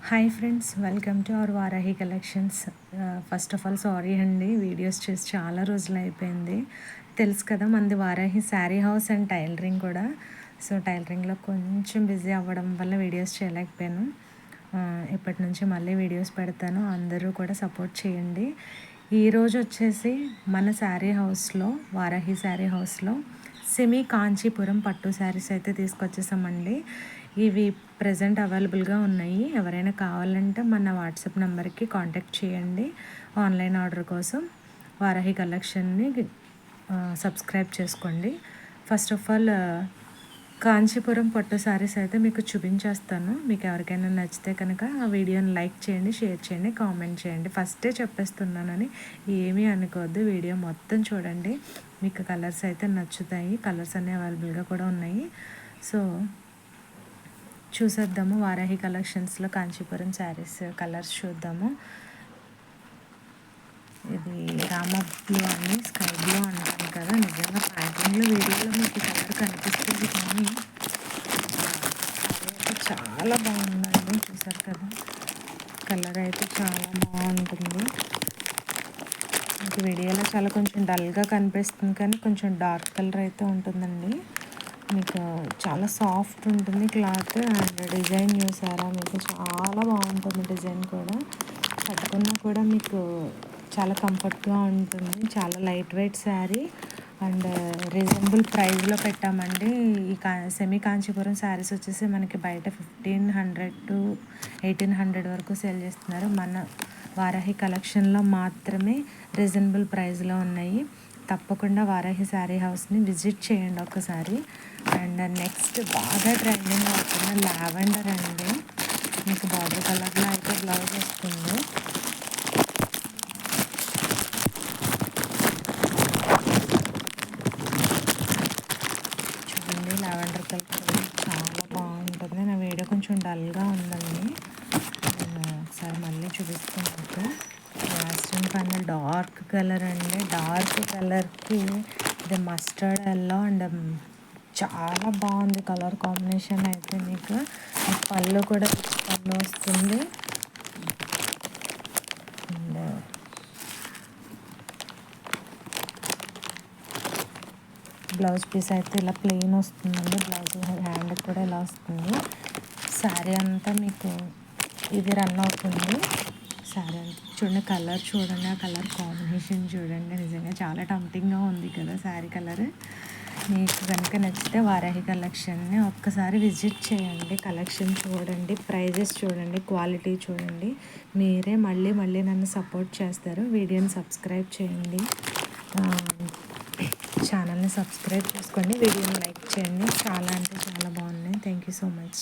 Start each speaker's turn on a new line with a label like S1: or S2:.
S1: Hi friends, welcome to our Varahi collections. First of all sorry అండి, videos చేసి చాలా రోజులు అయిపోయింది. తెలుసు కదా, మనది Varahi sari house and tailoring కూడా. సో టైలరింగ్లో కొంచెం బిజీ అవ్వడం వల్ల వీడియోస్ చేయలేకపోయాను. ఇప్పటి నుంచి మళ్ళీ వీడియోస్ పెడతాను, అందరూ కూడా సపోర్ట్ చేయండి. ఈరోజు వచ్చేసి మన శారీ హౌస్లో, వారాహి శారీ హౌస్లో సెమీ కాంచీపురం పట్టు శారీస్ అయితే తీసుకొచ్చేసామండి. ఇవి ప్రజెంట్ అవైలబుల్గా ఉన్నాయి. ఎవరైనా కావాలంటే మన వాట్సాప్ నెంబర్కి కాంటాక్ట్ చేయండి. ఆన్లైన్ ఆర్డర్ కోసం వారాహి కలెక్షన్ని సబ్స్క్రైబ్ చేసుకోండి. ఫస్ట్ ఆఫ్ ఆల్ కాంచీపురం పట్టు శారీస్ అయితే మీకు చూపించేస్తాను. మీకు ఎవరికైనా నచ్చితే కనుక ఆ వీడియోని లైక్ చేయండి, షేర్ చేయండి, కామెంట్ చేయండి. ఫస్టే చెప్పేస్తున్నానని ఏమీ అనుకోవద్దు. వీడియో మొత్తం చూడండి, మీకు కలర్స్ అయితే నచ్చుతాయి. కలర్స్ అన్నీ అవైలబుల్గా కూడా ఉన్నాయి. సో చూసేద్దాము. వారాహి కలెక్షన్స్లో కాంచీపురం శారీస్ కలర్స్ చూద్దాము. ఇది రామ బ్లూ అని స్కై బ్లూ అంటాను కదా, నిజంగా ప్యాకింగ్లో వీడియోలో మీకు కలర్ కనిపిస్తుంది, కానీ అయితే చాలా బాగుందండి. చూసారు కదా, కలర్ అయితే చాలా బాగుంటుంది. మీకు వీడియోలో చాలా కొంచెం డల్గా కనిపిస్తుంది, కానీ కొంచెం డార్క్ కలర్ అయితే ఉంటుందండి. మీకు చాలా సాఫ్ట్ ఉంటుంది క్లాత్. అండ్ డిజైన్ చూసారా, మీకు చాలా బాగుంటుంది. డిజైన్ కూడా కట్టుకున్నా కూడా మీకు చాలా కంఫర్ట్గా ఉంటుంది. చాలా light weight sari and reasonable ప్రైస్లో పెట్టామండి. ఈ సెమీ కాంచీపురం శారీస్ వచ్చేసి మనకి బయట 1500 to 1800 వరకు సేల్ చేస్తున్నారు. మన వారాహి కలెక్షన్లో మాత్రమే రీజనబుల్ ప్రైస్లో ఉన్నాయి. తప్పకుండా వారాహి శారీ హౌస్ని విజిట్ చేయండి ఒకసారి. అండ్ నెక్స్ట్ బాగా ట్రెండింగ్ అవుతున్న లావెండర్ అండి. మీకు బార్డర్ కలర్లో అయితే బ్లౌజ్ వస్తుంది. చూడండి, లావెండర్ కలర్ చాలా బాగుంటుంది. నా వీడియో కొంచెం డల్గా ఉందండి, నేను ఒకసారి మళ్ళీ చూపిస్తున్నాను. లాస్ట్ పైన డార్క్ కలర్ అండి. డార్క్ కలర్కి ఇది మస్టర్డ్ ఎల్లో అండ్ చాలా బాగుంది కలర్ కాంబినేషన్ అయితే. మీకు పళ్ళు కూడా పళ్ళు వస్తుంది. అండ్ బ్లౌజ్ పీస్ అయితే ఇలా ప్లెయిన్ వస్తుందండి. బ్లౌజ్ హ్యాండ్ కూడా ఇలా వస్తుంది. శారీ అంతా మీకు ఇది రన్ అవుతుంది. శారీ చూడండి, కలర్ చూడండి, ఆ కలర్ కాంబినేషన్ చూడండి, నిజంగా చాలా టెంప్టింగ్గా ఉంది కదా శారీ కలర్. మీకు కనుక నచ్చితే వారాహి కలెక్షన్ని ఒక్కసారి విజిట్ చేయండి. కలెక్షన్ చూడండి, ప్రైజెస్ చూడండి, క్వాలిటీ చూడండి. మీరే మళ్ళీ మళ్ళీ నన్ను సపోర్ట్ చేస్తారు. వీడియోని సబ్స్క్రైబ్ చేయండి, ఛానల్ని సబ్స్క్రైబ్ చేసుకోండి, వీడియోని లైక్ చేయండి. చాలా అంటే చాలా బాగున్నాయి. Thank you so much.